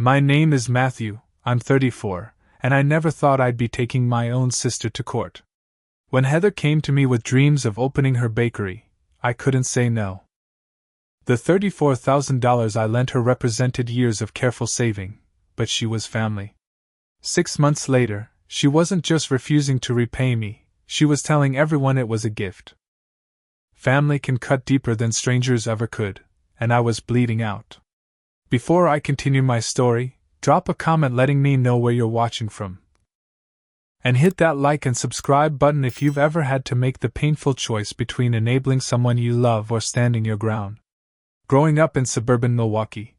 My name is Matthew, I'm 34, and I never thought I'd be taking my own sister to court. When Heather came to me with dreams of opening her bakery, I couldn't say no. The $34,000 I lent her represented years of careful saving, but she was family. 6 months later, she wasn't just refusing to repay me, she was telling everyone it was a gift. Family can cut deeper than strangers ever could, and I was bleeding out. Before I continue my story, drop a comment letting me know where you're watching from. And hit that like and subscribe button if you've ever had to make the painful choice between enabling someone you love or standing your ground. Growing up in suburban Milwaukee,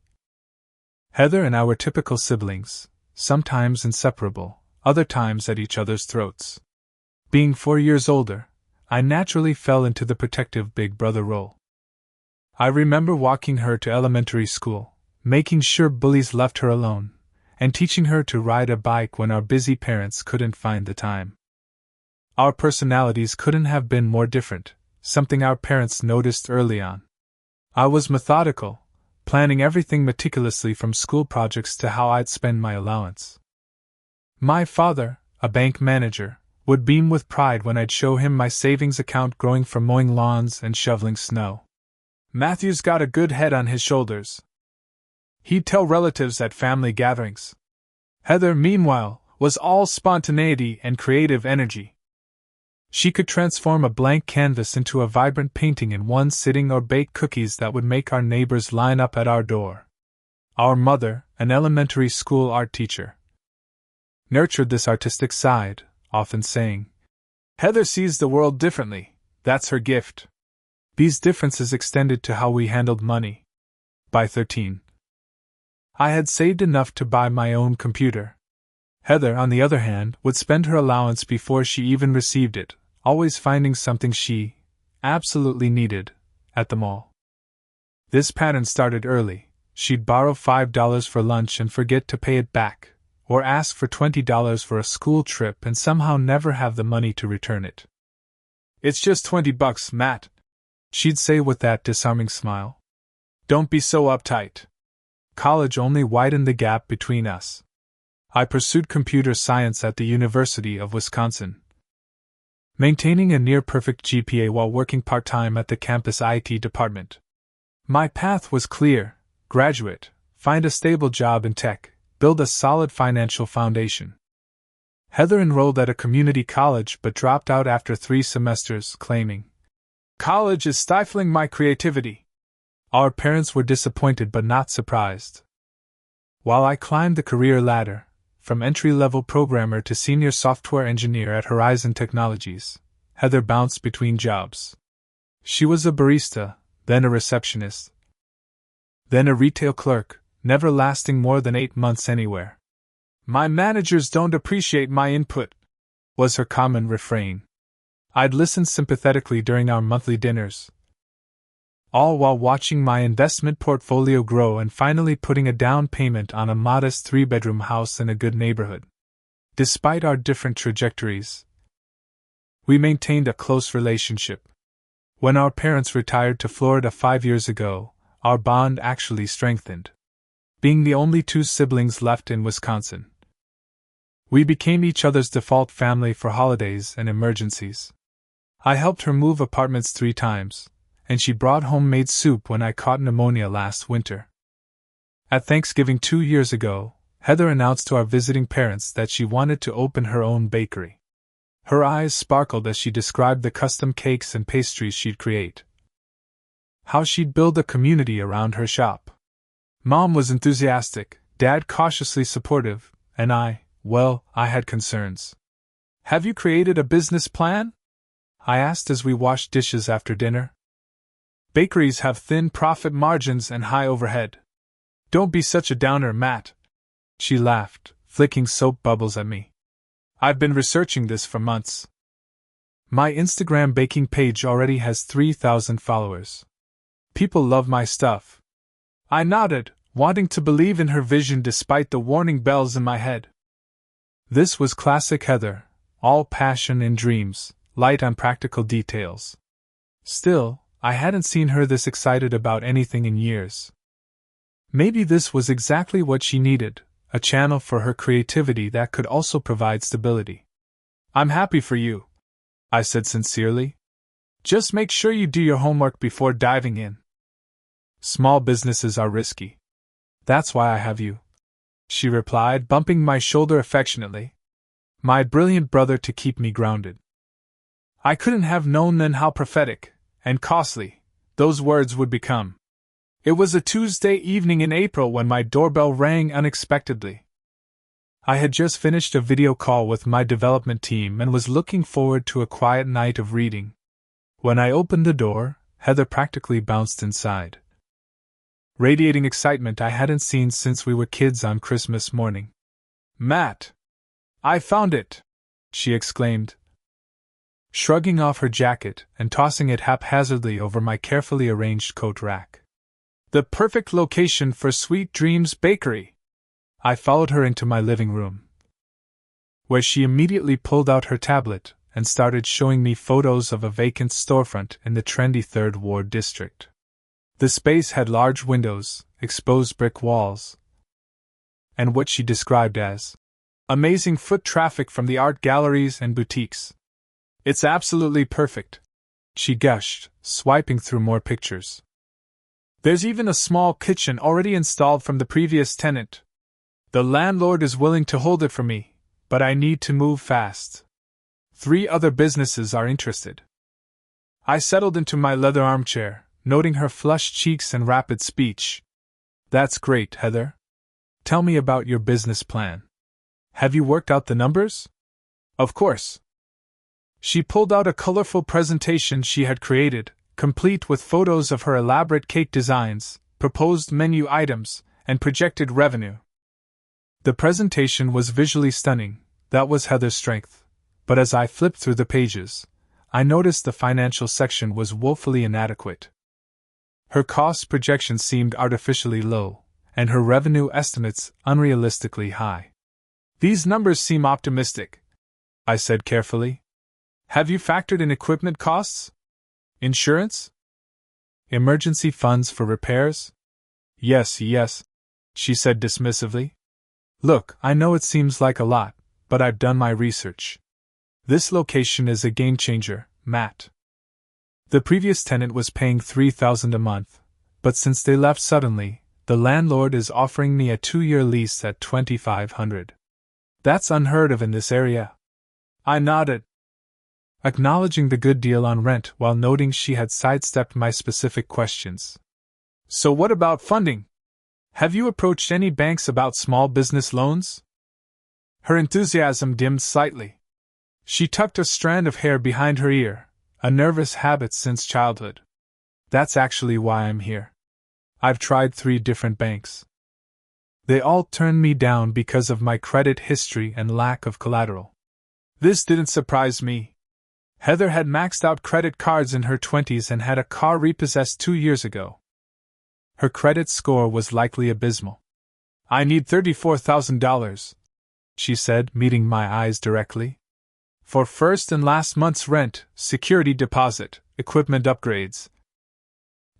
Heather and I were typical siblings, sometimes inseparable, other times at each other's throats. Being 4 years older, I naturally fell into the protective big brother role. I remember walking her to elementary school, making sure bullies left her alone, and teaching her to ride a bike when our busy parents couldn't find the time. Our personalities couldn't have been more different, something our parents noticed early on. I was methodical, planning everything meticulously from school projects to how I'd spend my allowance. My father, a bank manager, would beam with pride when I'd show him my savings account growing from mowing lawns and shoveling snow. Matthew's got a good head on his shoulders, he'd tell relatives at family gatherings. Heather, meanwhile, was all spontaneity and creative energy. She could transform a blank canvas into a vibrant painting in one sitting or bake cookies that would make our neighbors line up at our door. Our mother, an elementary school art teacher, nurtured this artistic side, often saying, "Heather sees the world differently, that's her gift." These differences extended to how we handled money. By 13, I had saved enough to buy my own computer. Heather, on the other hand, would spend her allowance before she even received it, always finding something she absolutely needed at the mall. This pattern started early. She'd borrow $5 for lunch and forget to pay it back, or ask for $20 for a school trip and somehow never have the money to return it. "It's just $20, Matt," she'd say with that disarming smile. "Don't be so uptight." College only widened the gap between us. I pursued computer science at the University of Wisconsin, maintaining a near-perfect GPA while working part-time at the campus IT department. My path was clear: graduate, find a stable job in tech, build a solid financial foundation. Heather enrolled at a community college but dropped out after 3 semesters, claiming, "College is stifling my creativity." Our parents were disappointed but not surprised. While I climbed the career ladder, from entry-level programmer to senior software engineer at Horizon Technologies, Heather bounced between jobs. She was a barista, then a receptionist, then a retail clerk, never lasting more than 8 months anywhere. "My managers don't appreciate my input," was her common refrain. I'd listen sympathetically during our monthly dinners, all while watching my investment portfolio grow and finally putting a down payment on a modest 3-bedroom house in a good neighborhood. Despite our different trajectories, we maintained a close relationship. When our parents retired to Florida 5 years ago, our bond actually strengthened. Being the only 2 siblings left in Wisconsin, we became each other's default family for holidays and emergencies. I helped her move apartments 3 times, and she brought homemade soup when I caught pneumonia last winter. At Thanksgiving 2 years ago, Heather announced to our visiting parents that she wanted to open her own bakery. Her eyes sparkled as she described the custom cakes and pastries she'd create, how she'd build a community around her shop. Mom was enthusiastic, Dad cautiously supportive, and I had concerns. "Have you created a business plan?" I asked as we washed dishes after dinner. "Bakeries have thin profit margins and high overhead." "Don't be such a downer, Matt," she laughed, flicking soap bubbles at me. "I've been researching this for months. My Instagram baking page already has 3,000 followers. People love my stuff." I nodded, wanting to believe in her vision despite the warning bells in my head. This was classic Heather, all passion and dreams, light on practical details. Still, I hadn't seen her this excited about anything in years. Maybe this was exactly what she needed, a channel for her creativity that could also provide stability. "I'm happy for you," I said sincerely. "Just make sure you do your homework before diving in. Small businesses are risky. That's why I have you," she replied, bumping my shoulder affectionately. My brilliant brother to keep me grounded. I couldn't have known then how prophetic and costly those words would become. It was a Tuesday evening in April when my doorbell rang unexpectedly. I had just finished a video call with my development team and was looking forward to a quiet night of reading. When I opened the door, Heather practically bounced inside, radiating excitement I hadn't seen since we were kids on Christmas morning. "Matt! I found it!" she exclaimed, shrugging off her jacket and tossing it haphazardly over my carefully arranged coat rack. "The perfect location for Sweet Dreams Bakery!" I followed her into my living room, where she immediately pulled out her tablet and started showing me photos of a vacant storefront in the trendy Third Ward district. The space had large windows, exposed brick walls, and what she described as amazing foot traffic from the art galleries and boutiques. "It's absolutely perfect," she gushed, swiping through more pictures. "There's even a small kitchen already installed from the previous tenant. The landlord is willing to hold it for me, but I need to move fast. 3 other businesses are interested." I settled into my leather armchair, noting her flushed cheeks and rapid speech. "That's great, Heather. Tell me about your business plan. Have you worked out the numbers?" "Of course." She pulled out a colorful presentation she had created, complete with photos of her elaborate cake designs, proposed menu items, and projected revenue. The presentation was visually stunning, that was Heather's strength, but as I flipped through the pages, I noticed the financial section was woefully inadequate. Her cost projections seemed artificially low, and her revenue estimates unrealistically high. "These numbers seem optimistic," I said carefully. "Have you factored in equipment costs? Insurance? Emergency funds for repairs?" Yes, she said dismissively. "Look, I know it seems like a lot, but I've done my research. This location is a game changer, Matt. The previous tenant was paying $3,000 a month, but since they left suddenly, the landlord is offering me a 2-year lease at $2,500. That's unheard of in this area." I nodded, acknowledging the good deal on rent while noting she had sidestepped my specific questions. "So what about funding? Have you approached any banks about small business loans?" Her enthusiasm dimmed slightly. She tucked a strand of hair behind her ear, a nervous habit since childhood. "That's actually why I'm here. I've tried 3 different banks. They all turned me down because of my credit history and lack of collateral." This didn't surprise me. Heather had maxed out credit cards in her 20s and had a car repossessed 2 years ago. Her credit score was likely abysmal. "I need $34,000, she said, meeting my eyes directly. "For first and last month's rent, security deposit, equipment upgrades,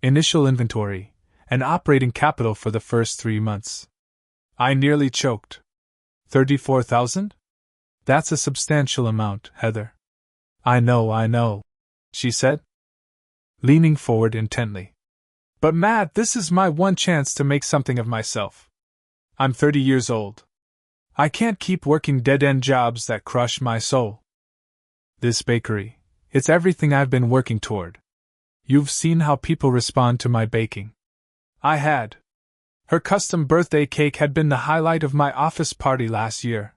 initial inventory, and operating capital for the first 3 months." I nearly choked. $34,000? That's a substantial amount, Heather. I know, she said, leaning forward intently. "But Matt, this is my one chance to make something of myself. I'm 30 years old. I can't keep working dead-end jobs that crush my soul. This bakery, it's everything I've been working toward. You've seen how people respond to my baking." I had. Her custom birthday cake had been the highlight of my office party last year,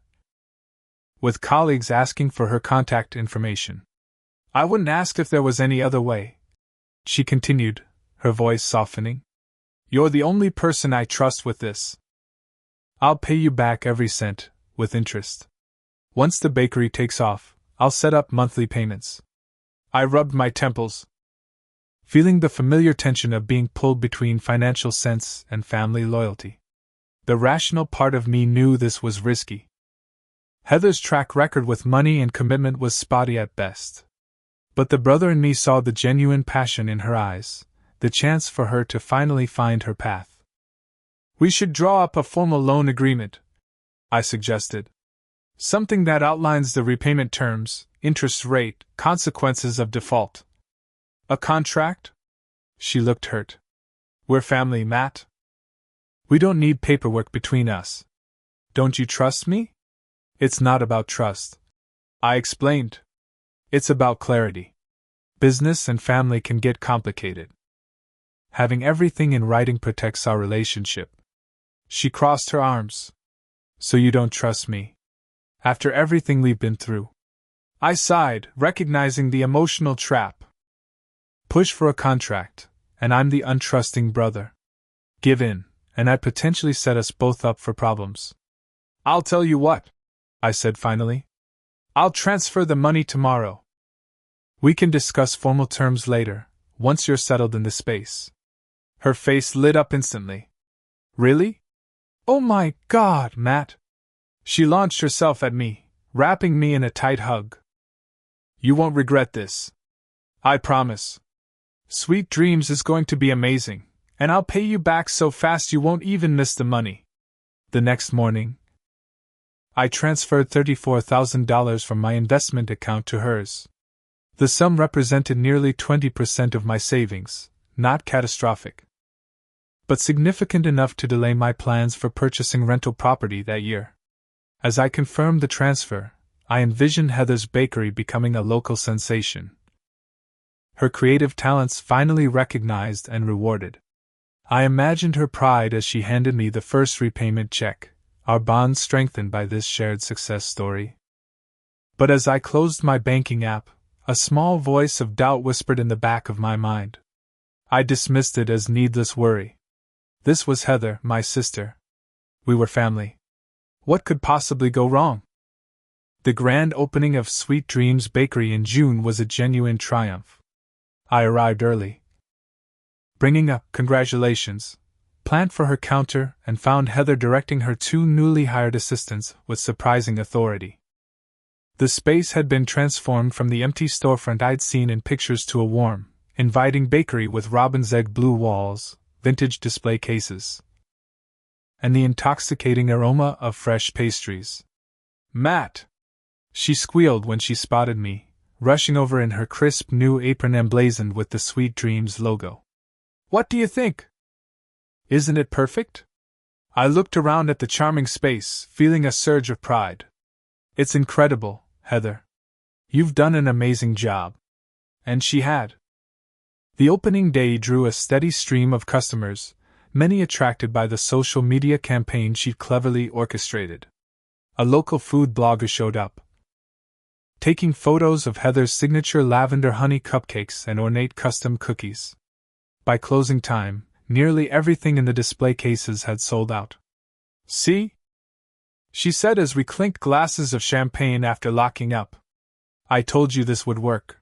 with colleagues asking for her contact information. "I wouldn't ask if there was any other way," she continued, her voice softening. "You're the only person I trust with this. I'll pay you back every cent, with interest. Once the bakery takes off, I'll set up monthly payments." I rubbed my temples, feeling the familiar tension of being pulled between financial sense and family loyalty. The rational part of me knew this was risky. Heather's track record with money and commitment was spotty at best. But the brother in me saw the genuine passion in her eyes, the chance for her to finally find her path. We should draw up a formal loan agreement, I suggested. Something that outlines the repayment terms, interest rate, consequences of default. A contract? She looked hurt. We're family, Matt. We don't need paperwork between us. Don't you trust me? It's not about trust, I explained. It's about clarity. Business and family can get complicated. Having everything in writing protects our relationship. She crossed her arms. So you don't trust me? After everything we've been through? I sighed, recognizing the emotional trap. Push for a contract, and I'm the untrusting brother. Give in, and I'd potentially set us both up for problems. I'll tell you what, I said finally. I'll transfer the money tomorrow. We can discuss formal terms later, once you're settled in the space. Her face lit up instantly. Really? Oh my God, Matt! She launched herself at me, wrapping me in a tight hug. You won't regret this. I promise. Sweet Dreams is going to be amazing, and I'll pay you back so fast you won't even miss the money. The next morning, I transferred $34,000 from my investment account to hers. The sum represented nearly 20% of my savings, not catastrophic, but significant enough to delay my plans for purchasing rental property that year. As I confirmed the transfer, I envisioned Heather's bakery becoming a local sensation. Her creative talents finally recognized and rewarded. I imagined her pride as she handed me the first repayment check, our bond strengthened by this shared success story. But as I closed my banking app, a small voice of doubt whispered in the back of my mind. I dismissed it as needless worry. This was Heather, my sister. We were family. What could possibly go wrong? The grand opening of Sweet Dreams Bakery in June was a genuine triumph. I arrived early, bringing a "congratulations" plant for her counter, and found Heather directing her two newly hired assistants with surprising authority. The space had been transformed from the empty storefront I'd seen in pictures to a warm, inviting bakery with robin's egg blue walls, vintage display cases, and the intoxicating aroma of fresh pastries. Matt! She squealed when she spotted me, rushing over in her crisp new apron emblazoned with the Sweet Dreams logo. What do you think? Isn't it perfect? I looked around at the charming space, feeling a surge of pride. It's incredible, Heather. You've done an amazing job. And she had. The opening day drew a steady stream of customers, many attracted by the social media campaign she'd cleverly orchestrated. A local food blogger showed up, taking photos of Heather's signature lavender honey cupcakes and ornate custom cookies. By closing time, nearly everything in the display cases had sold out. See? She said as we clinked glasses of champagne after locking up. I told you this would work.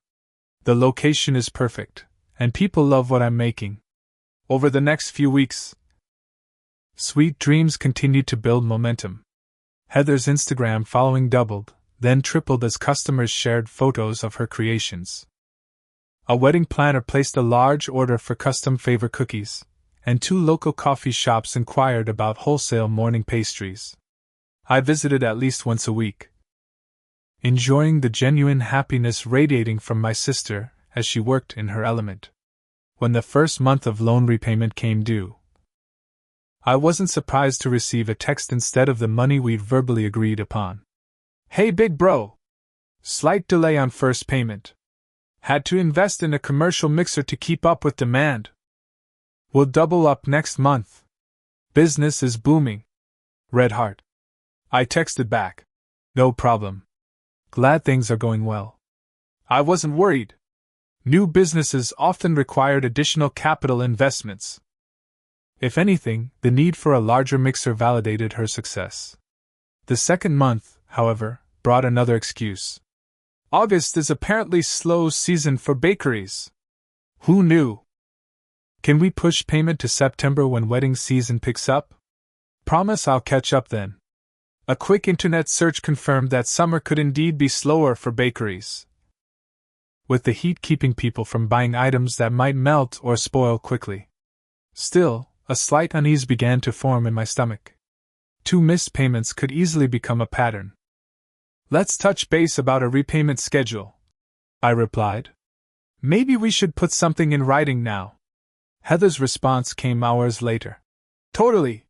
The location is perfect, and people love what I'm making. Over the next few weeks, Sweet Dreams continued to build momentum. Heather's Instagram following doubled, then tripled as customers shared photos of her creations. A wedding planner placed a large order for custom favor cookies, and 2 local coffee shops inquired about wholesale morning pastries. I visited at least once a week, enjoying the genuine happiness radiating from my sister as she worked in her element. When the first month of loan repayment came due, I wasn't surprised to receive a text instead of the money we'd verbally agreed upon. Hey big bro! Slight delay on first payment. Had to invest in a commercial mixer to keep up with demand. We'll double up next month. Business is booming. Red heart. I texted back. No problem. Glad things are going well. I wasn't worried. New businesses often required additional capital investments. If anything, the need for a larger mixer validated her success. The second month, however, brought another excuse. August is apparently slow season for bakeries. Who knew? Can we push payment to September when wedding season picks up? Promise I'll catch up then. A quick internet search confirmed that summer could indeed be slower for bakeries, with the heat keeping people from buying items that might melt or spoil quickly. Still, a slight unease began to form in my stomach. 2 missed payments could easily become a pattern. "Let's touch base about a repayment schedule," I replied. "Maybe we should put something in writing now." Heather's response came hours later. "Totally.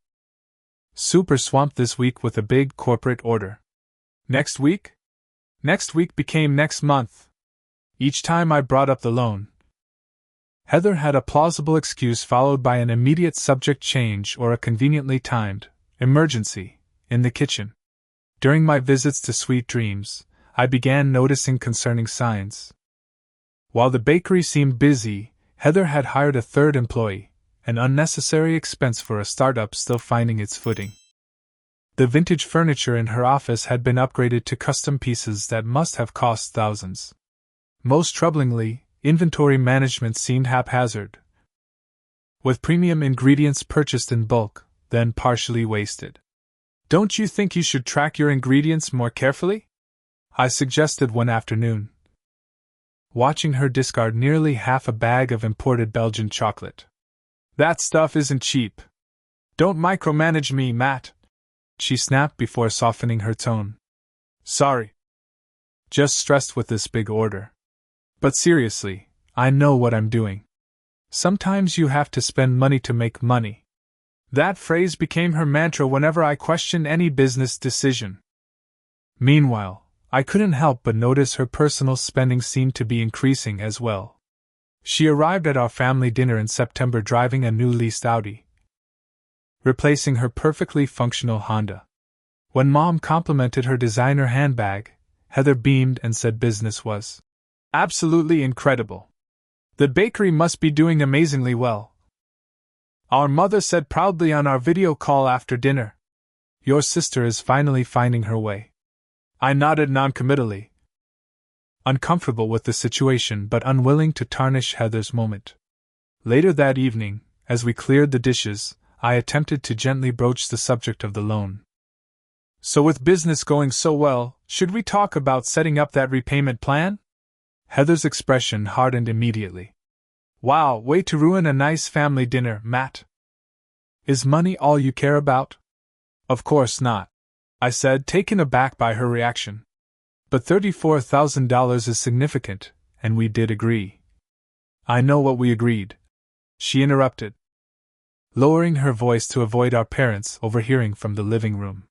Super swamped this week with a big corporate order." "Next week?" Next week became next month. Each time I brought up the loan, Heather had a plausible excuse followed by an immediate subject change or a conveniently timed emergency in the kitchen. During my visits to Sweet Dreams, I began noticing concerning signs. While the bakery seemed busy, Heather had hired a third employee, an unnecessary expense for a startup still finding its footing. The vintage furniture in her office had been upgraded to custom pieces that must have cost thousands. Most troublingly, inventory management seemed haphazard, with premium ingredients purchased in bulk, then partially wasted. "Don't you think you should track your ingredients more carefully?" I suggested one afternoon, watching her discard nearly half a bag of imported Belgian chocolate. "That stuff isn't cheap. Don't micromanage me, Matt," she snapped before softening her tone. "Sorry. Just stressed with this big order. But seriously, I know what I'm doing. Sometimes you have to spend money to make money." That phrase became her mantra whenever I questioned any business decision. Meanwhile, I couldn't help but notice her personal spending seemed to be increasing as well. She arrived at our family dinner in September driving a new leased Audi, replacing her perfectly functional Honda. When Mom complimented her designer handbag, Heather beamed and said business was absolutely incredible. The bakery must be doing amazingly well. Our mother said proudly on our video call after dinner. Your sister is finally finding her way. I nodded noncommittally, uncomfortable with the situation but unwilling to tarnish Heather's moment. Later that evening, as we cleared the dishes, I attempted to gently broach the subject of the loan. So with business going so well, should we talk about setting up that repayment plan? Heather's expression hardened immediately. Wow, way to ruin a nice family dinner, Matt. Is money all you care about? Of course not, I said, taken aback by her reaction. But $34,000 is significant, and we did agree. I know what we agreed, she interrupted, lowering her voice to avoid our parents overhearing from the living room.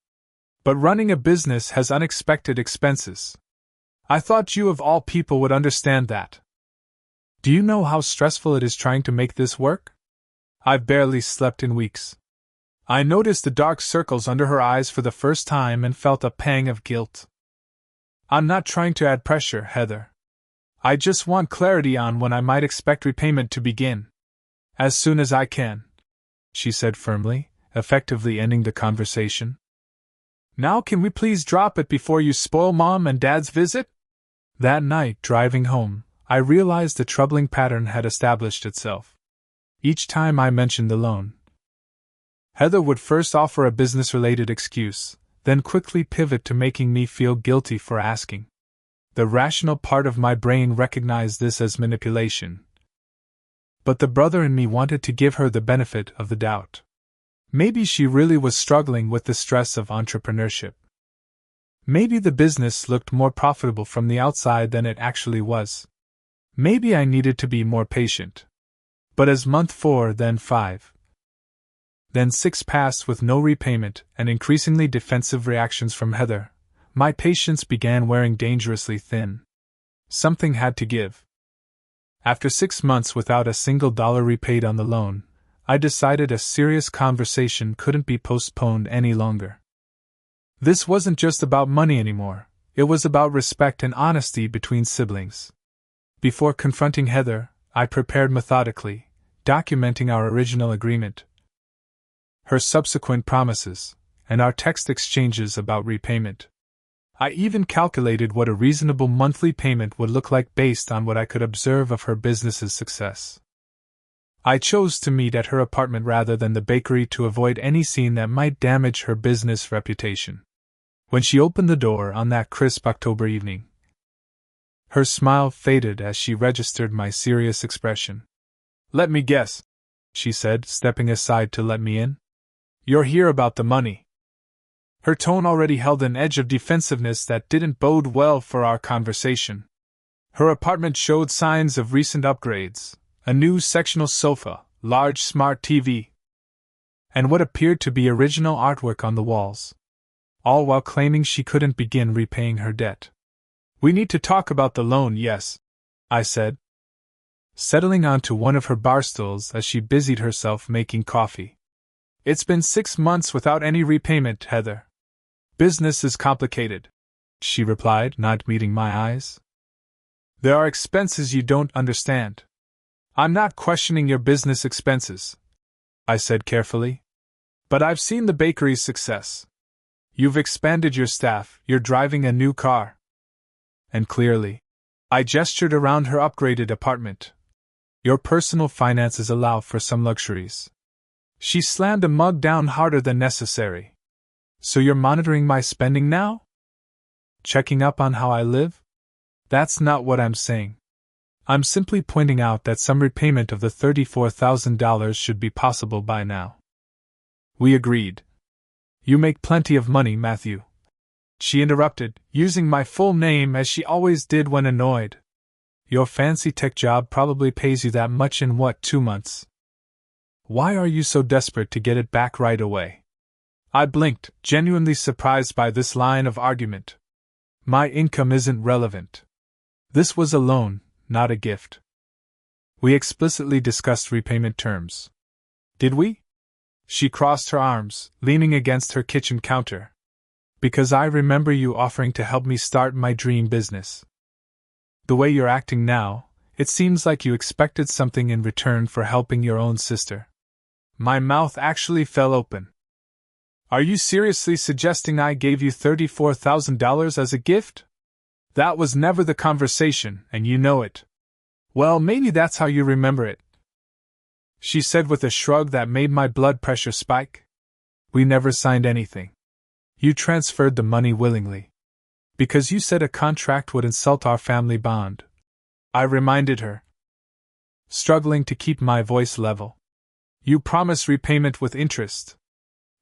But running a business has unexpected expenses. I thought you of all people would understand that. Do you know how stressful it is trying to make this work? I've barely slept in weeks. I noticed the dark circles under her eyes for the first time and felt a pang of guilt. I'm not trying to add pressure, Heather. I just want clarity on when I might expect repayment to begin. As soon as I can, she said firmly, effectively ending the conversation. Now can we please drop it before you spoil Mom and Dad's visit? That night, driving home, I realized a troubling pattern had established itself. Each time I mentioned the loan, Heather would first offer a business-related excuse, then quickly pivot to making me feel guilty for asking. The rational part of my brain recognized this as manipulation, but the brother in me wanted to give her the benefit of the doubt. Maybe she really was struggling with the stress of entrepreneurship. Maybe the business looked more profitable from the outside than it actually was. Maybe I needed to be more patient. But as month 4, then 5, then 6 passed with no repayment and increasingly defensive reactions from Heather, my patience began wearing dangerously thin. Something had to give. After 6 months without a single dollar repaid on the loan, I decided a serious conversation couldn't be postponed any longer. This wasn't just about money anymore, it was about respect and honesty between siblings. Before confronting Heather, I prepared methodically, documenting our original agreement, her subsequent promises, and our text exchanges about repayment. I even calculated what a reasonable monthly payment would look like based on what I could observe of her business's success. I chose to meet at her apartment rather than the bakery to avoid any scene that might damage her business reputation. When she opened the door on that crisp October evening, her smile faded as she registered my serious expression. Let me guess. she said, stepping aside to let me in. You're here about the money. Her tone already held an edge of defensiveness that didn't bode well for our conversation. Her apartment showed signs of recent upgrades: a new sectional sofa, large smart TV, and what appeared to be original artwork on the walls, all while claiming she couldn't begin repaying her debt. We need to talk about the loan, yes, I said, settling onto one of her bar stools as she busied herself making coffee. It's been 6 months without any repayment, Heather. Business is complicated, she replied, not meeting my eyes. There are expenses you don't understand. I'm not questioning your business expenses, I said carefully. But I've seen the bakery's success. You've expanded your staff, you're driving a new car. And clearly, I gestured around her upgraded apartment. Your personal finances allow for some luxuries. She slammed a mug down harder than necessary. So you're monitoring my spending now? Checking up on how I live? That's not what I'm saying. I'm simply pointing out that some repayment of the $34,000 should be possible by now. We agreed. You make plenty of money, Matthew, she interrupted, using my full name as she always did when annoyed. Your fancy tech job probably pays you that much in 2 months? Why are you so desperate to get it back right away? I blinked, genuinely surprised by this line of argument. My income isn't relevant. This was a loan, not a gift. We explicitly discussed repayment terms. Did we? She crossed her arms, leaning against her kitchen counter. Because I remember you offering to help me start my dream business. The way you're acting now, it seems like you expected something in return for helping your own sister. My mouth actually fell open. Are you seriously suggesting I gave you $34,000 as a gift? That was never the conversation, and you know it. Well, maybe that's how you remember it, she said with a shrug that made my blood pressure spike. We never signed anything. You transferred the money willingly. Because you said a contract would insult our family bond, I reminded her, struggling to keep my voice level. You promised repayment with interest.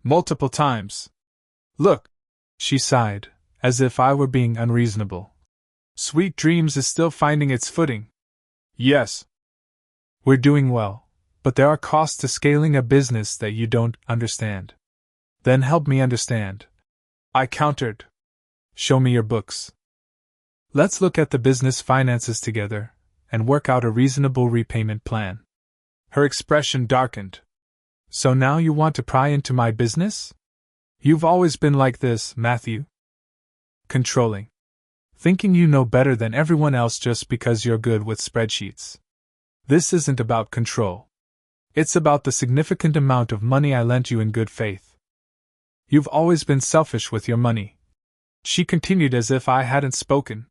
Multiple times. Look, she sighed, as if I were being unreasonable. Sweet Dreams is still finding its footing. Yes. We're doing well, but there are costs to scaling a business that you don't understand. Then help me understand, I countered. Show me your books. Let's look at the business finances together and work out a reasonable repayment plan. Her expression darkened. So now you want to pry into my business? You've always been like this, Matthew. Controlling. Thinking you know better than everyone else just because you're good with spreadsheets. This isn't about control. It's about the significant amount of money I lent you in good faith. You've always been selfish with your money, she continued as if I hadn't spoken.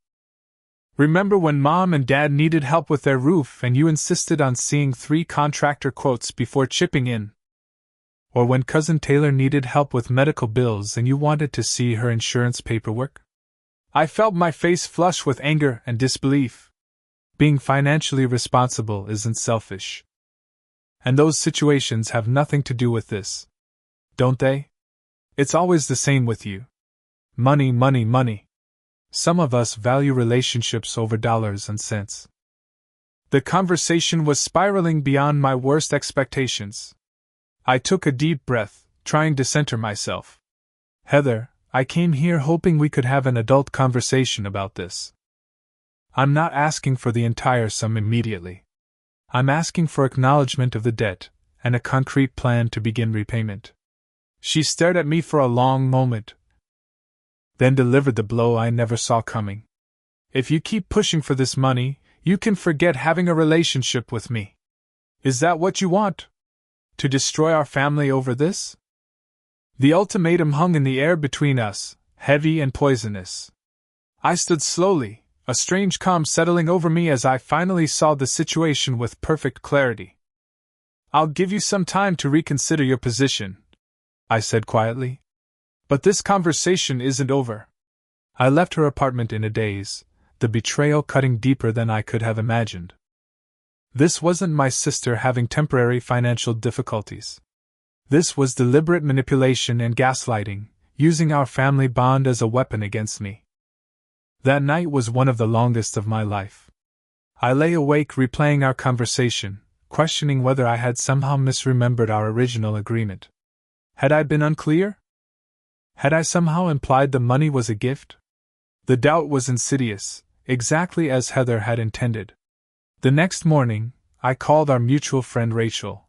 Remember when Mom and Dad needed help with their roof and you insisted on seeing 3 contractor quotes before chipping in? Or when Cousin Taylor needed help with medical bills and you wanted to see her insurance paperwork? I felt my face flush with anger and disbelief. Being financially responsible isn't selfish. And those situations have nothing to do with this, don't they? It's always the same with you. Money, money, money. Some of us value relationships over dollars and cents. The conversation was spiraling beyond my worst expectations. I took a deep breath, trying to center myself. Heather, I came here hoping we could have an adult conversation about this. I'm not asking for the entire sum immediately. I'm asking for acknowledgement of the debt and a concrete plan to begin repayment. She stared at me for a long moment, then delivered the blow I never saw coming. If you keep pushing for this money, you can forget having a relationship with me. Is that what you want? To destroy our family over this? The ultimatum hung in the air between us, heavy and poisonous. I stood slowly, a strange calm settling over me as I finally saw the situation with perfect clarity. I'll give you some time to reconsider your position, I said quietly. But this conversation isn't over. I left her apartment in a daze, the betrayal cutting deeper than I could have imagined. This wasn't my sister having temporary financial difficulties. This was deliberate manipulation and gaslighting, using our family bond as a weapon against me. That night was one of the longest of my life. I lay awake replaying our conversation, questioning whether I had somehow misremembered our original agreement. Had I been unclear? Had I somehow implied the money was a gift? The doubt was insidious, exactly as Heather had intended. The next morning, I called our mutual friend Rachel,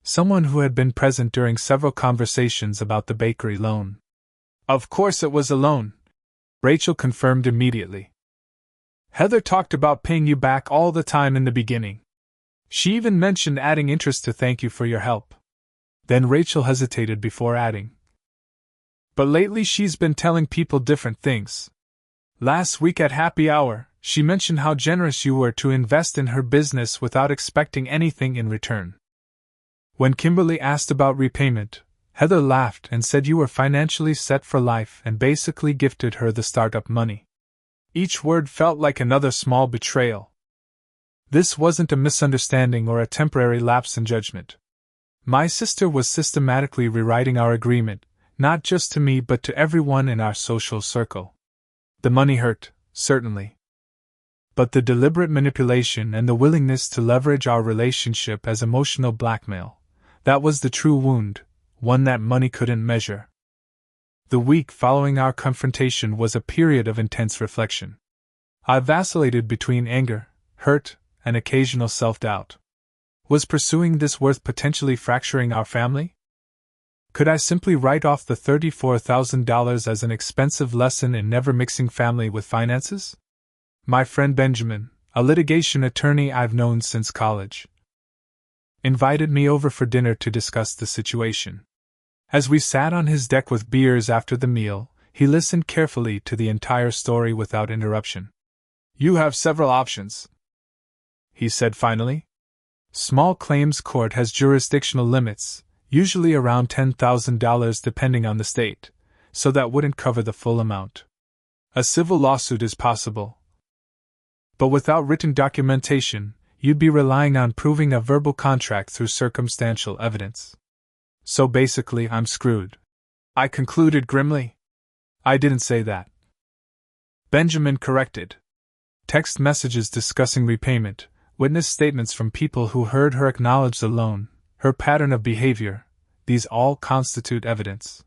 someone who had been present during several conversations about the bakery loan. Of course it was a loan, Rachel confirmed immediately. Heather talked about paying you back all the time in the beginning. She even mentioned adding interest to thank you for your help. Then Rachel hesitated before adding, but lately she's been telling people different things. Last week at happy hour, she mentioned how generous you were to invest in her business without expecting anything in return. When Kimberly asked about repayment, Heather laughed and said you were financially set for life and basically gifted her the startup money. Each word felt like another small betrayal. This wasn't a misunderstanding or a temporary lapse in judgment. My sister was systematically rewriting our agreement, not just to me but to everyone in our social circle. The money hurt, certainly. But the deliberate manipulation and the willingness to leverage our relationship as emotional blackmail, that was the true wound, one that money couldn't measure. The week following our confrontation was a period of intense reflection. I vacillated between anger, hurt, and occasional self-doubt. Was pursuing this worth potentially fracturing our family? Could I simply write off the $34,000 as an expensive lesson in never mixing family with finances? My friend Benjamin, a litigation attorney I've known since college, invited me over for dinner to discuss the situation. As we sat on his deck with beers after the meal, he listened carefully to the entire story without interruption. You have several options, he said finally. Small claims court has jurisdictional limits, usually around $10,000 depending on the state, so that wouldn't cover the full amount. A civil lawsuit is possible, but without written documentation, you'd be relying on proving a verbal contract through circumstantial evidence. So basically, I'm screwed, I concluded grimly. I didn't say that, Benjamin corrected. Text messages discussing repayment, witness statements from people who heard her acknowledge the loan, her pattern of behavior, these all constitute evidence.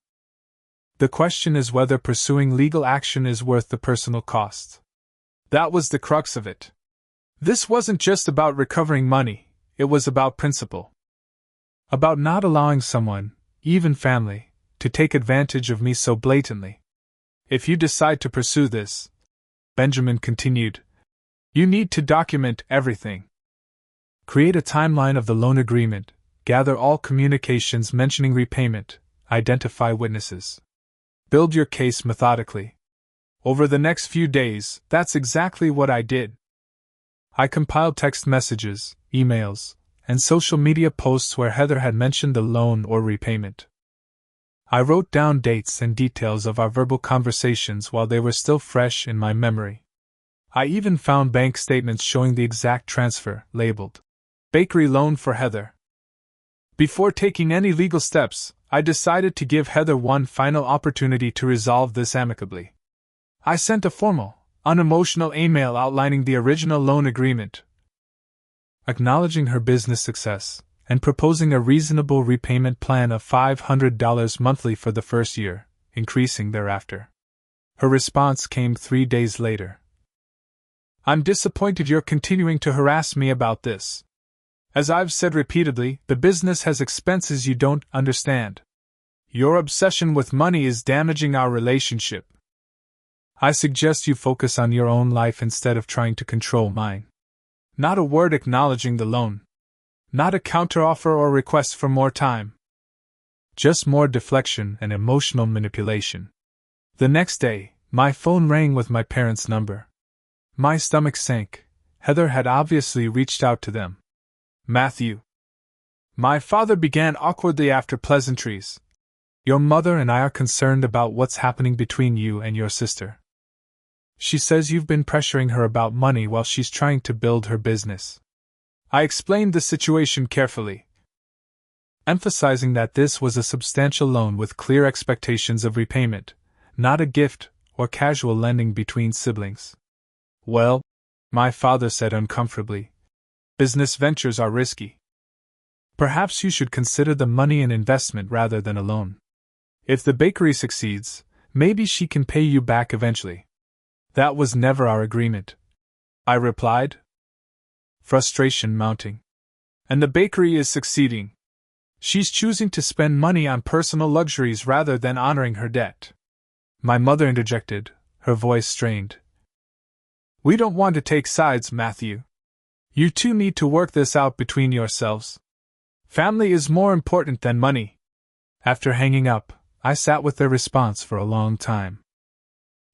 The question is whether pursuing legal action is worth the personal cost. That was the crux of it. This wasn't just about recovering money, it was about principle. About not allowing someone, even family, to take advantage of me so blatantly. If you decide to pursue this, Benjamin continued, you need to document everything. Create a timeline of the loan agreement, gather all communications mentioning repayment, identify witnesses. Build your case methodically. Over the next few days, that's exactly what I did. I compiled text messages, emails, and social media posts where Heather had mentioned the loan or repayment. I wrote down dates and details of our verbal conversations while they were still fresh in my memory. I even found bank statements showing the exact transfer, labeled bakery loan for Heather. Before taking any legal steps, I decided to give Heather one final opportunity to resolve this amicably. I sent a formal, unemotional email outlining the original loan agreement, acknowledging her business success, and proposing a reasonable repayment plan of $500 monthly for the first year, increasing thereafter. Her response came 3 days later. I'm disappointed you're continuing to harass me about this. As I've said repeatedly, the business has expenses you don't understand. Your obsession with money is damaging our relationship. I suggest you focus on your own life instead of trying to control mine. Not a word acknowledging the loan. Not a counteroffer or request for more time. Just more deflection and emotional manipulation. The next day, my phone rang with my parents' number. My stomach sank. Heather had obviously reached out to them. Matthew. My father began awkwardly after pleasantries. Your mother and I are concerned about what's happening between you and your sister. She says you've been pressuring her about money while she's trying to build her business. I explained the situation carefully, emphasizing that this was a substantial loan with clear expectations of repayment, not a gift or casual lending between siblings. Well, my father said uncomfortably, business ventures are risky. Perhaps you should consider the money an investment rather than a loan. If the bakery succeeds, maybe she can pay you back eventually. That was never our agreement, I replied, frustration mounting. And the bakery is succeeding. She's choosing to spend money on personal luxuries rather than honoring her debt. My mother interjected, her voice strained. We don't want to take sides, Matthew. You two need to work this out between yourselves. Family is more important than money. After hanging up, I sat with their response for a long time.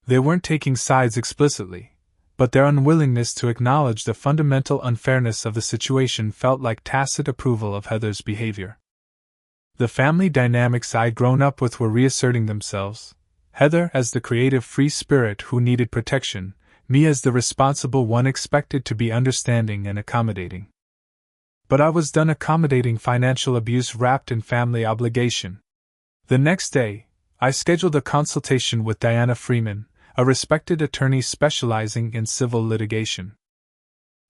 They weren't taking sides explicitly, but their unwillingness to acknowledge the fundamental unfairness of the situation felt like tacit approval of Heather's behavior. The family dynamics I'd grown up with were reasserting themselves, Heather as the creative free spirit who needed protection, me as the responsible one expected to be understanding and accommodating. But I was done accommodating financial abuse wrapped in family obligation. The next day, I scheduled a consultation with Diana Freeman, a respected attorney specializing in civil litigation.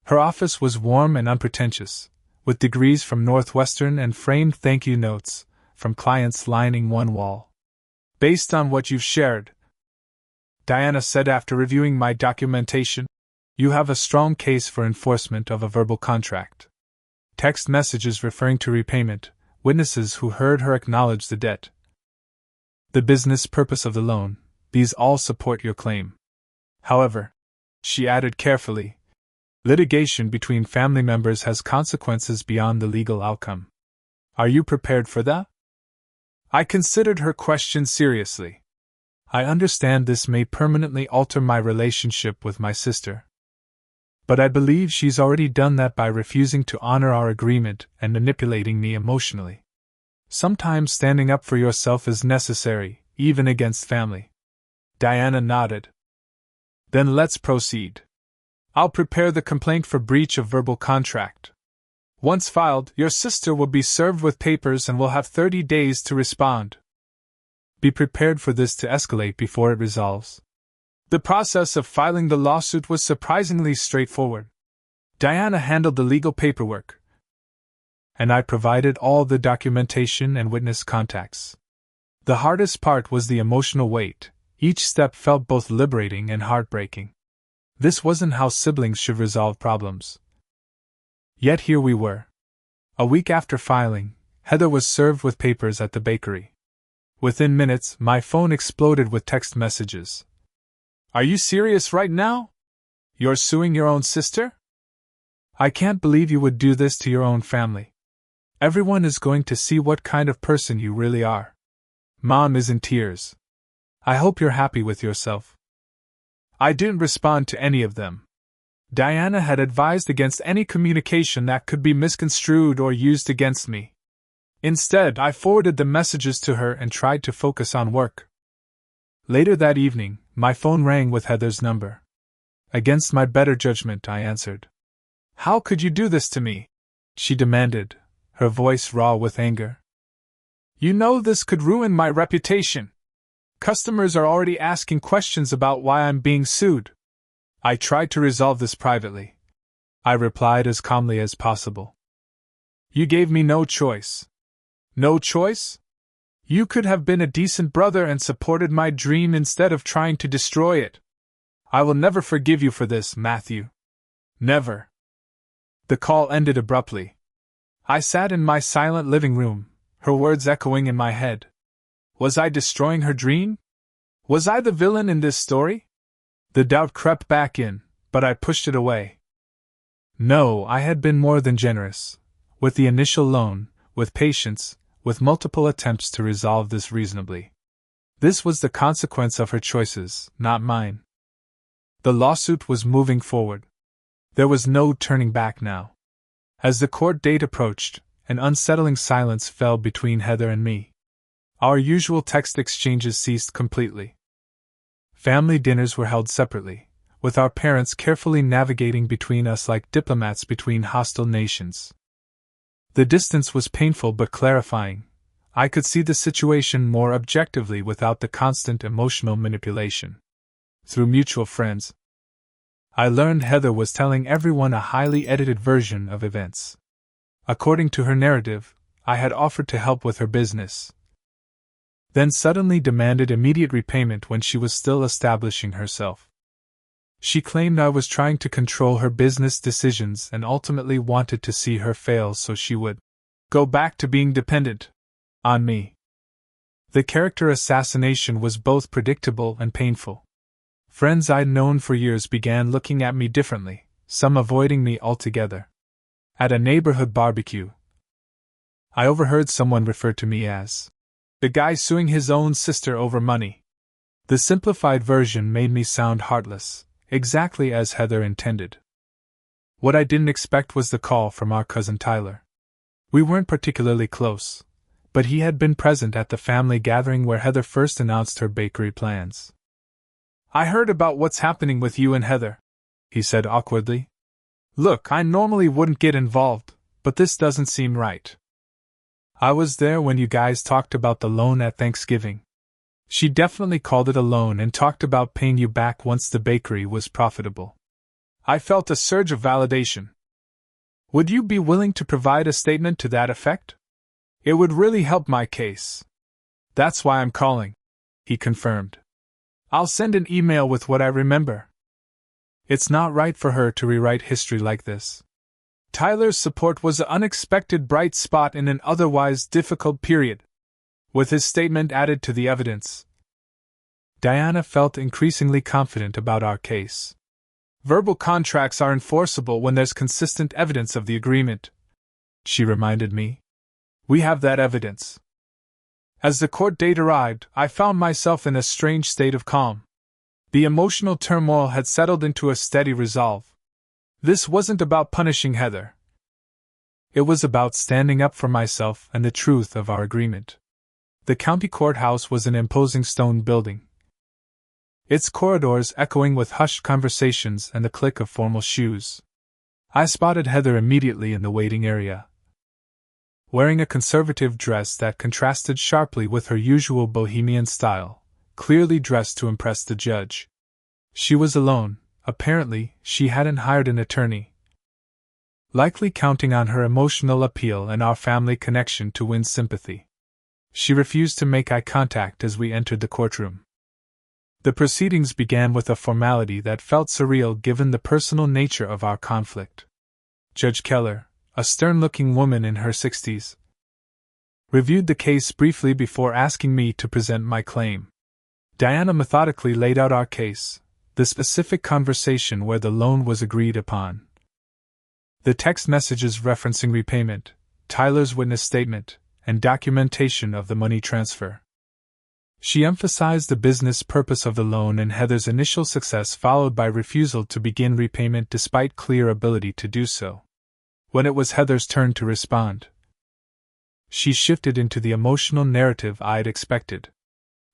Her office was warm and unpretentious, with degrees from Northwestern and framed thank you notes from clients lining one wall. Based on what you've shared, Diana said after reviewing my documentation, you have a strong case for enforcement of a verbal contract. Text messages referring to repayment, witnesses who heard her acknowledge the debt. The business purpose of the loan, these all support your claim. However, she added carefully, litigation between family members has consequences beyond the legal outcome. Are you prepared for that? I considered her question seriously. I understand this may permanently alter my relationship with my sister. But I believe she's already done that by refusing to honor our agreement and manipulating me emotionally. Sometimes standing up for yourself is necessary, even against family. Diana nodded. Then let's proceed. I'll prepare the complaint for breach of verbal contract. Once filed, your sister will be served with papers and will have 30 days to respond. Be prepared for this to escalate before it resolves. The process of filing the lawsuit was surprisingly straightforward. Diana handled the legal paperwork, and I provided all the documentation and witness contacts. The hardest part was the emotional weight. Each step felt both liberating and heartbreaking. This wasn't how siblings should resolve problems. Yet here we were. A week after filing, Heather was served with papers at the bakery. Within minutes, my phone exploded with text messages. Are you serious right now? You're suing your own sister? I can't believe you would do this to your own family. Everyone is going to see what kind of person you really are. Mom is in tears. I hope you're happy with yourself. I didn't respond to any of them. Diana had advised against any communication that could be misconstrued or used against me. Instead, I forwarded the messages to her and tried to focus on work. Later that evening, my phone rang with Heather's number. Against my better judgment, I answered. How could you do this to me? She demanded, her voice raw with anger. You know this could ruin my reputation. Customers are already asking questions about why I'm being sued. I tried to resolve this privately. I replied as calmly as possible. You gave me no choice. No choice? You could have been a decent brother and supported my dream instead of trying to destroy it. I will never forgive you for this, Matthew. Never. The call ended abruptly. I sat in my silent living room, her words echoing in my head. Was I destroying her dream? Was I the villain in this story? The doubt crept back in, but I pushed it away. No, I had been more than generous. With the initial loan, with patience, with multiple attempts to resolve this reasonably. This was the consequence of her choices, not mine. The lawsuit was moving forward. There was no turning back now. As the court date approached, an unsettling silence fell between Heather and me. Our usual text exchanges ceased completely. Family dinners were held separately, with our parents carefully navigating between us like diplomats between hostile nations. The distance was painful but clarifying. I could see the situation more objectively without the constant emotional manipulation. Through mutual friends, I learned Heather was telling everyone a highly edited version of events. According to her narrative, I had offered to help with her business, then suddenly demanded immediate repayment when she was still establishing herself. She claimed I was trying to control her business decisions and ultimately wanted to see her fail so she would go back to being dependent on me. The character assassination was both predictable and painful. Friends I'd known for years began looking at me differently, some avoiding me altogether. At a neighborhood barbecue, I overheard someone refer to me as the guy suing his own sister over money. The simplified version made me sound heartless, exactly as Heather intended. What I didn't expect was the call from our cousin Tyler. We weren't particularly close, but he had been present at the family gathering where Heather first announced her bakery plans. "I heard about what's happening with you and Heather," he said awkwardly. "Look, I normally wouldn't get involved, but this doesn't seem right. I was there when you guys talked about the loan at Thanksgiving. She definitely called it a loan and talked about paying you back once the bakery was profitable. I felt a surge of validation. Would you be willing to provide a statement to that effect? It would really help my case. That's why I'm calling," he confirmed. "I'll send an email with what I remember." It's not right for her to rewrite history like this. Tyler's support was an unexpected bright spot in an otherwise difficult period. With his statement added to the evidence, Diana felt increasingly confident about our case. "Verbal contracts are enforceable when there's consistent evidence of the agreement," she reminded me. "We have that evidence." As the court date arrived, I found myself in a strange state of calm. The emotional turmoil had settled into a steady resolve. This wasn't about punishing Heather. It was about standing up for myself and the truth of our agreement. The county courthouse was an imposing stone building, its corridors echoing with hushed conversations and the click of formal shoes. I spotted Heather immediately in the waiting area, wearing a conservative dress that contrasted sharply with her usual bohemian style, clearly dressed to impress the judge. She was alone. Apparently, she hadn't hired an attorney, likely counting on her emotional appeal and our family connection to win sympathy. She refused to make eye contact as we entered the courtroom. The proceedings began with a formality that felt surreal given the personal nature of our conflict. Judge Keller, a stern-looking woman in her 60s, reviewed the case briefly before asking me to present my claim. Diana methodically laid out our case, the specific conversation where the loan was agreed upon, the text messages referencing repayment, Tyler's witness statement, and documentation of the money transfer. She emphasized the business purpose of the loan and Heather's initial success followed by refusal to begin repayment despite clear ability to do so. When it was Heather's turn to respond, she shifted into the emotional narrative I'd expected.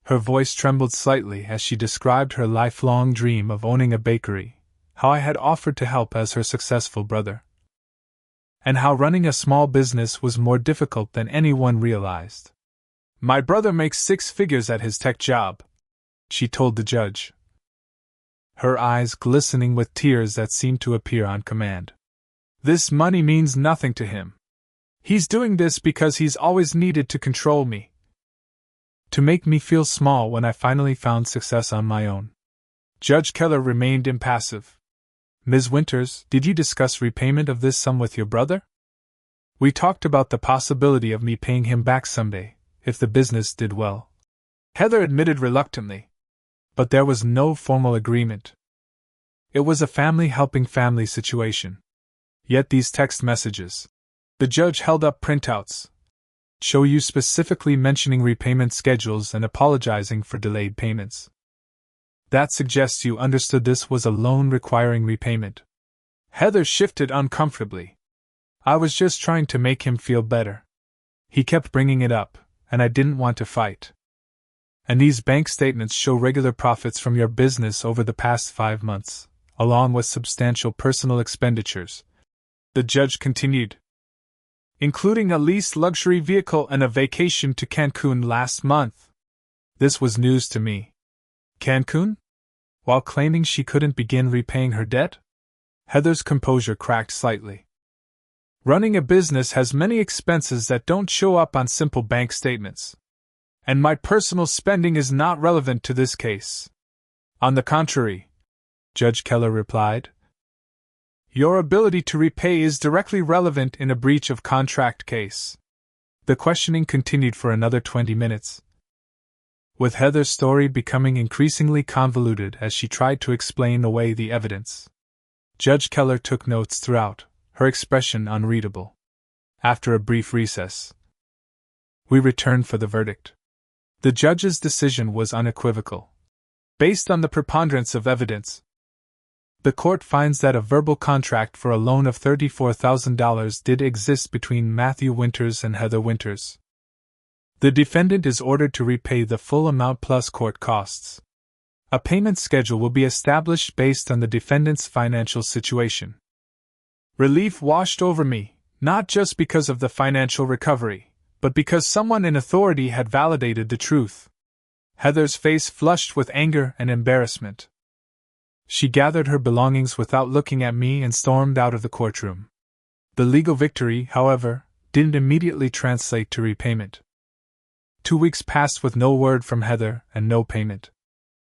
Her voice trembled slightly as she described her lifelong dream of owning a bakery, how I had offered to help as her successful brother, and how running a small business was more difficult than anyone realized. "My brother makes 6 figures at his tech job," she told the judge, her eyes glistening with tears that seemed to appear on command. "This money means nothing to him. He's doing this because he's always needed to control me, to make me feel small when I finally found success on my own." Judge Keller remained impassive. "Ms. Winters, did you discuss repayment of this sum with your brother?" "We talked about the possibility of me paying him back someday, if the business did well," Heather admitted reluctantly. "But there was no formal agreement. It was a family helping family situation. Yet these text messages," the judge held up printouts, "show you specifically mentioning repayment schedules and apologizing for delayed payments. That suggests you understood this was a loan requiring repayment." Heather shifted uncomfortably. "I was just trying to make him feel better. He kept bringing it up, and I didn't want to fight. And these bank statements show regular profits from your business over the past 5 months," along with substantial personal expenditures. The judge continued, including a leased luxury vehicle and a vacation to Cancun last month. This was news to me. Cancun? While claiming she couldn't begin repaying her debt? Heather's composure cracked slightly. Running a business has many expenses that don't show up on simple bank statements. And my personal spending is not relevant to this case. On the contrary, Judge Keller replied, your ability to repay is directly relevant in a breach of contract case. The questioning continued for another 20 minutes, with Heather's story becoming increasingly convoluted as she tried to explain away the evidence. Judge Keller took notes throughout, her expression unreadable. After a brief recess, we returned for the verdict. The judge's decision was unequivocal. Based on the preponderance of evidence, the court finds that a verbal contract for a loan of $34,000 did exist between Matthew Winters and Heather Winters. The defendant is ordered to repay the full amount plus court costs. A payment schedule will be established based on the defendant's financial situation. Relief washed over me, not just because of the financial recovery, but because someone in authority had validated the truth. Heather's face flushed with anger and embarrassment. She gathered her belongings without looking at me and stormed out of the courtroom. The legal victory, however, didn't immediately translate to repayment. 2 weeks passed with no word from Heather and no payment.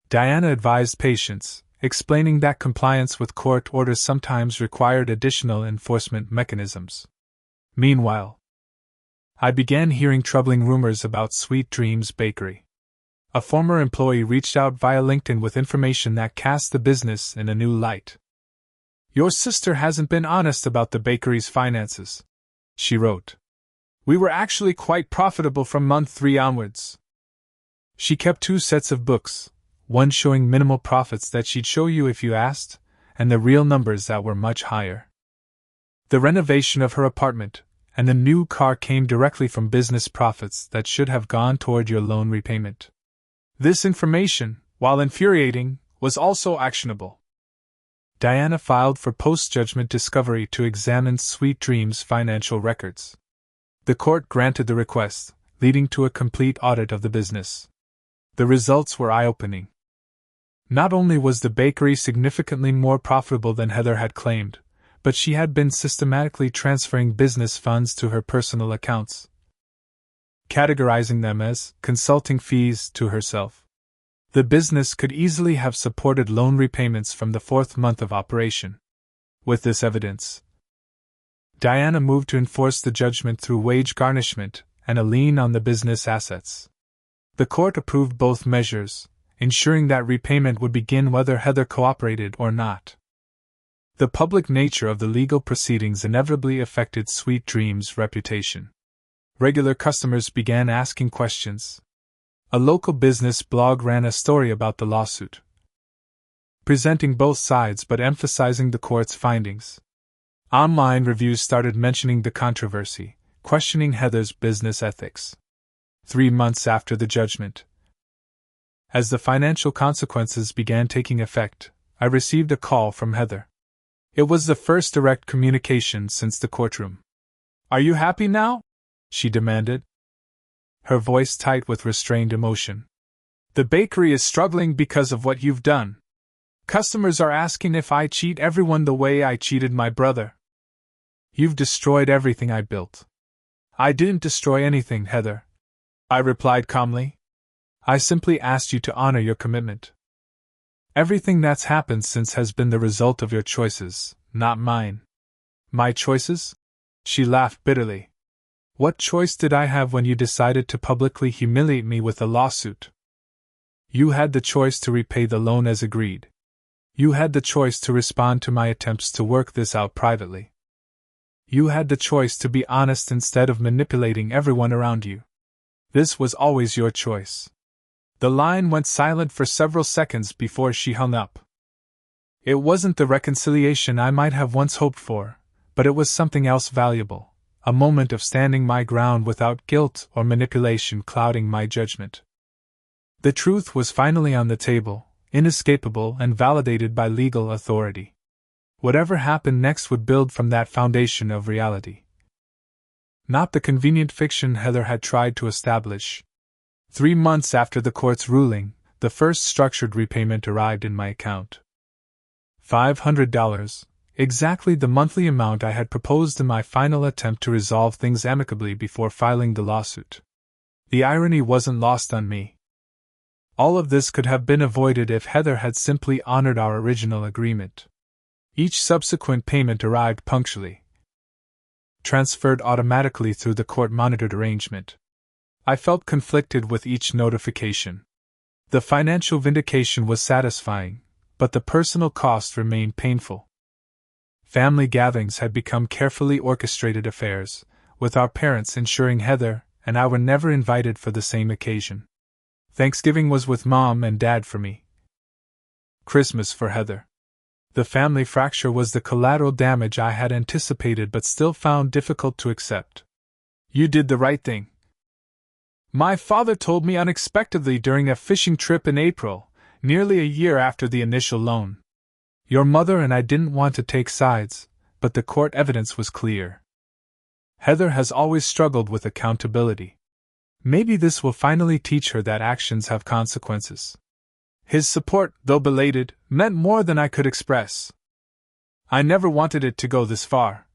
Diana advised patience, explaining that compliance with court orders sometimes required additional enforcement mechanisms. Meanwhile, I began hearing troubling rumors about Sweet Dreams Bakery. A former employee reached out via LinkedIn with information that cast the business in a new light. Your sister hasn't been honest about the bakery's finances, she wrote. We were actually quite profitable from month 3 onwards. She kept 2 sets of books, one showing minimal profits that she'd show you if you asked, and the real numbers that were much higher. The renovation of her apartment and the new car came directly from business profits that should have gone toward your loan repayment. This information, while infuriating, was also actionable. Diana filed for post-judgment discovery to examine Sweet Dreams' financial records. The court granted the request, leading to a complete audit of the business. The results were eye-opening. Not only was the bakery significantly more profitable than Heather had claimed, but she had been systematically transferring business funds to her personal accounts, categorizing them as consulting fees to herself. The business could easily have supported loan repayments from the 4th month of operation. With this evidence, Diana moved to enforce the judgment through wage garnishment and a lien on the business assets. The court approved both measures, ensuring that repayment would begin whether Heather cooperated or not. The public nature of the legal proceedings inevitably affected Sweet Dreams' reputation. Regular customers began asking questions. A local business blog ran a story about the lawsuit, presenting both sides but emphasizing the court's findings. Online reviews started mentioning the controversy, questioning Heather's business ethics. 3 months after the judgment, as the financial consequences began taking effect, I received a call from Heather. It was the first direct communication since the courtroom. Are you happy now? She demanded, her voice tight with restrained emotion. The bakery is struggling because of what you've done. Customers are asking if I cheat everyone the way I cheated my brother. You've destroyed everything I built. I didn't destroy anything, Heather, I replied calmly. I simply asked you to honor your commitment. Everything that's happened since has been the result of your choices, not mine. My choices? She laughed bitterly. What choice did I have when you decided to publicly humiliate me with a lawsuit? You had the choice to repay the loan as agreed. You had the choice to respond to my attempts to work this out privately. You had the choice to be honest instead of manipulating everyone around you. This was always your choice. The line went silent for several seconds before she hung up. It wasn't the reconciliation I might have once hoped for, but it was something else valuable. A moment of standing my ground without guilt or manipulation clouding my judgment. The truth was finally on the table, inescapable and validated by legal authority. Whatever happened next would build from that foundation of reality, not the convenient fiction Heather had tried to establish. 3 months after the court's ruling, the first structured repayment arrived in my account. $500, exactly the monthly amount I had proposed in my final attempt to resolve things amicably before filing the lawsuit. The irony wasn't lost on me. All of this could have been avoided if Heather had simply honored our original agreement. Each subsequent payment arrived punctually, transferred automatically through the court-monitored arrangement. I felt conflicted with each notification. The financial vindication was satisfying, but the personal cost remained painful. Family gatherings had become carefully orchestrated affairs, with our parents ensuring Heather and I were never invited for the same occasion. Thanksgiving was with Mom and Dad for me. Christmas for Heather. The family fracture was the collateral damage I had anticipated but still found difficult to accept. You did the right thing. My father told me unexpectedly during a fishing trip in April, nearly a year after the initial loan. Your mother and I didn't want to take sides, but the court evidence was clear. Heather has always struggled with accountability. Maybe this will finally teach her that actions have consequences. His support, though belated, meant more than I could express. I never wanted it to go this far,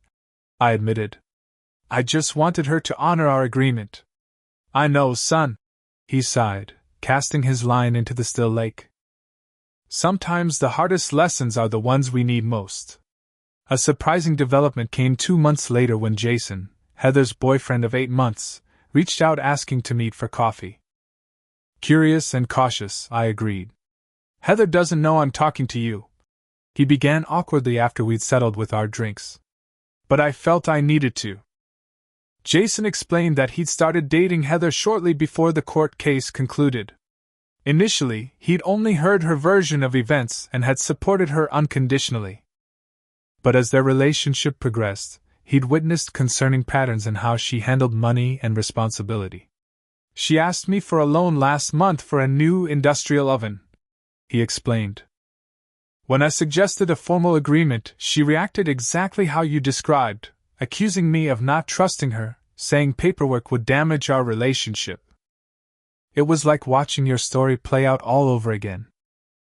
I admitted. I just wanted her to honor our agreement. I know, son, he sighed, casting his line into the still lake. Sometimes the hardest lessons are the ones we need most. A surprising development came 2 months later when Jason, Heather's boyfriend of 8 months, reached out asking to meet for coffee. Curious and cautious, I agreed. Heather doesn't know I'm talking to you. He began awkwardly after we'd settled with our drinks. But I felt I needed to. Jason explained that he'd started dating Heather shortly before the court case concluded. Initially, he'd only heard her version of events and had supported her unconditionally. But as their relationship progressed, he'd witnessed concerning patterns in how she handled money and responsibility. She asked me for a loan last month for a new industrial oven, he explained. When I suggested a formal agreement, she reacted exactly how you described, accusing me of not trusting her, saying paperwork would damage our relationship. It was like watching your story play out all over again.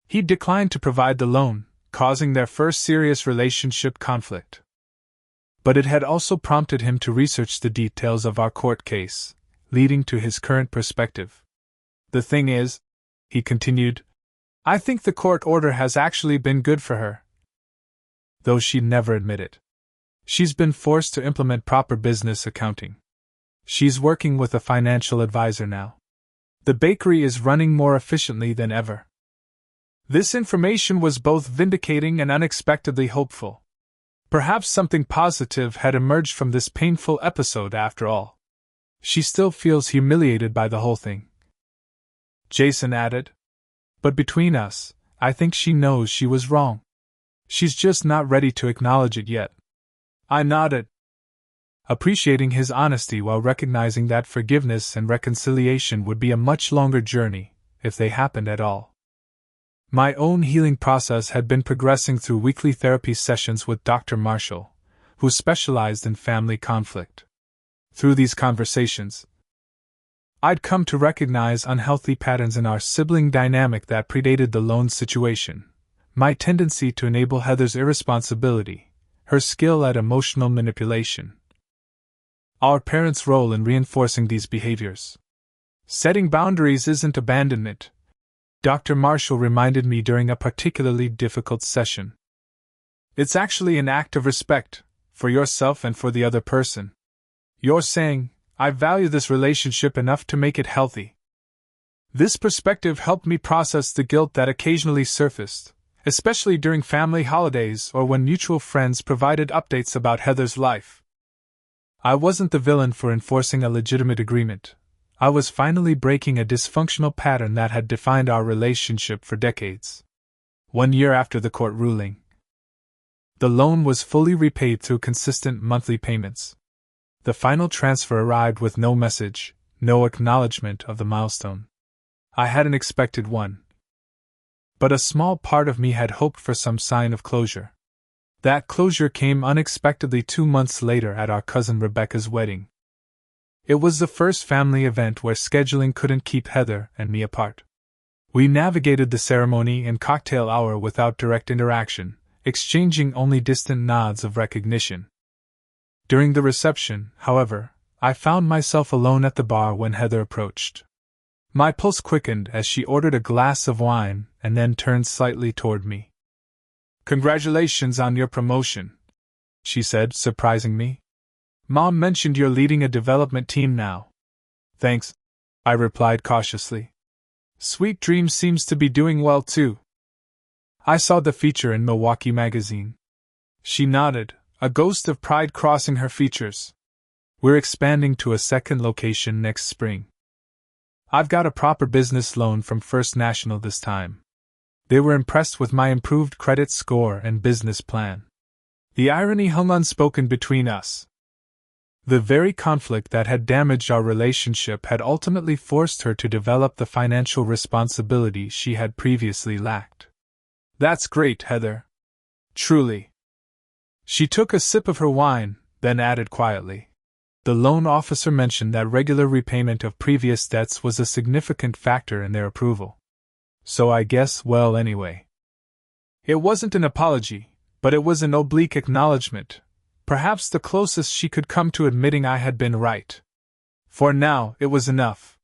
He declined to provide the loan, causing their first serious relationship conflict. But it had also prompted him to research the details of our court case, leading to his current perspective. The thing is, he continued, I think the court order has actually been good for her. Though she'd never admit it. She's been forced to implement proper business accounting. She's working with a financial advisor now. The bakery is running more efficiently than ever. This information was both vindicating and unexpectedly hopeful. Perhaps something positive had emerged from this painful episode after all. She still feels humiliated by the whole thing, Jason added. But between us, I think she knows she was wrong. She's just not ready to acknowledge it yet. I nodded, appreciating his honesty while recognizing that forgiveness and reconciliation would be a much longer journey, if they happened at all. My own healing process had been progressing through weekly therapy sessions with Dr. Marshall, who specialized in family conflict. Through these conversations, I'd come to recognize unhealthy patterns in our sibling dynamic that predated the loan situation, my tendency to enable Heather's irresponsibility, her skill at emotional manipulation, our parents' role in reinforcing these behaviors. Setting boundaries isn't abandonment, Dr. Marshall reminded me during a particularly difficult session. It's actually an act of respect, for yourself and for the other person. You're saying, I value this relationship enough to make it healthy. This perspective helped me process the guilt that occasionally surfaced, especially during family holidays or when mutual friends provided updates about Heather's life. I wasn't the villain for enforcing a legitimate agreement. I was finally breaking a dysfunctional pattern that had defined our relationship for decades. 1 year after the court ruling, the loan was fully repaid through consistent monthly payments. The final transfer arrived with no message, no acknowledgement of the milestone. I hadn't expected one. But a small part of me had hoped for some sign of closure. That closure came unexpectedly 2 months later at our cousin Rebecca's wedding. It was the first family event where scheduling couldn't keep Heather and me apart. We navigated the ceremony and cocktail hour without direct interaction, exchanging only distant nods of recognition. During the reception, however, I found myself alone at the bar when Heather approached. My pulse quickened as she ordered a glass of wine and then turned slightly toward me. "Congratulations on your promotion," she said, surprising me. "Mom mentioned you're leading a development team now." "Thanks," I replied cautiously. "Sweet Dreams seems to be doing well too. I saw the feature in Milwaukee Magazine." She nodded, a ghost of pride crossing her features. "We're expanding to a second location next spring. I've got a proper business loan from First National this time. They were impressed with my improved credit score and business plan." The irony hung unspoken between us. The very conflict that had damaged our relationship had ultimately forced her to develop the financial responsibility she had previously lacked. "That's great, Heather. Truly." She took a sip of her wine, then added quietly, "The loan officer mentioned that regular repayment of previous debts was a significant factor in their approval. So I guess well anyway." It wasn't an apology, but it was an oblique acknowledgement, perhaps the closest she could come to admitting I had been right. For now, it was enough.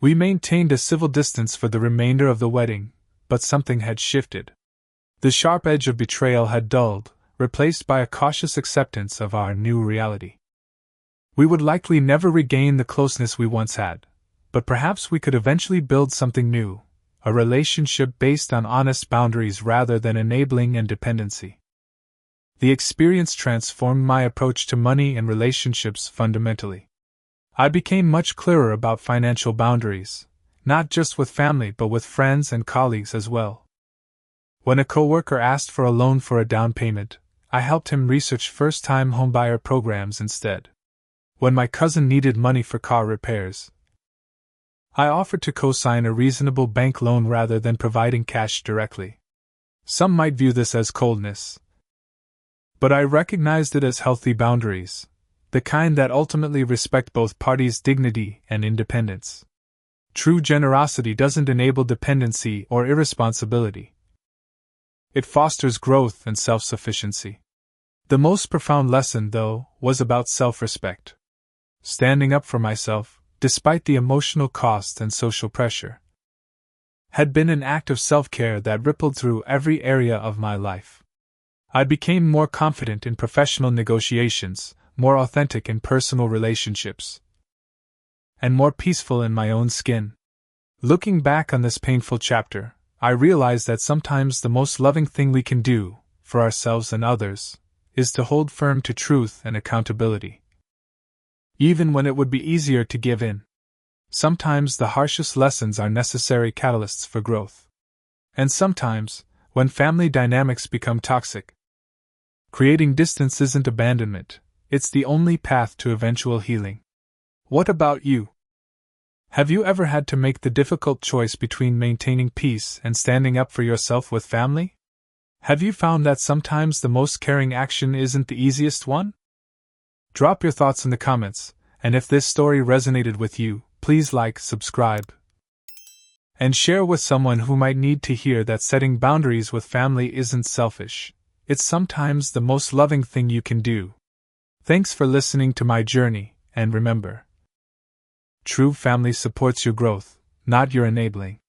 We maintained a civil distance for the remainder of the wedding, but something had shifted. The sharp edge of betrayal had dulled, replaced by a cautious acceptance of our new reality. We would likely never regain the closeness we once had, but perhaps we could eventually build something new, a relationship based on honest boundaries rather than enabling and dependency. The experience transformed my approach to money and relationships fundamentally. I became much clearer about financial boundaries, not just with family but with friends and colleagues as well. When a coworker asked for a loan for a down payment, I helped him research first-time homebuyer programs instead. When my cousin needed money for car repairs, I offered to co-sign a reasonable bank loan rather than providing cash directly. Some might view this as coldness, but I recognized it as healthy boundaries, the kind that ultimately respect both parties' dignity and independence. True generosity doesn't enable dependency or irresponsibility. It fosters growth and self-sufficiency. The most profound lesson, though, was about self-respect. Standing up for myself, despite the emotional cost and social pressure, had been an act of self-care that rippled through every area of my life. I became more confident in professional negotiations, more authentic in personal relationships, and more peaceful in my own skin. Looking back on this painful chapter, I realized that sometimes the most loving thing we can do, for ourselves and others, is to hold firm to truth and accountability, even when it would be easier to give in. Sometimes the harshest lessons are necessary catalysts for growth. And sometimes, when family dynamics become toxic, creating distance isn't abandonment, it's the only path to eventual healing. What about you? Have you ever had to make the difficult choice between maintaining peace and standing up for yourself with family? Have you found that sometimes the most caring action isn't the easiest one? Drop your thoughts in the comments, and if this story resonated with you, please like, subscribe, and share with someone who might need to hear that setting boundaries with family isn't selfish. It's sometimes the most loving thing you can do. Thanks for listening to my journey, and remember, true family supports your growth, not your enabling.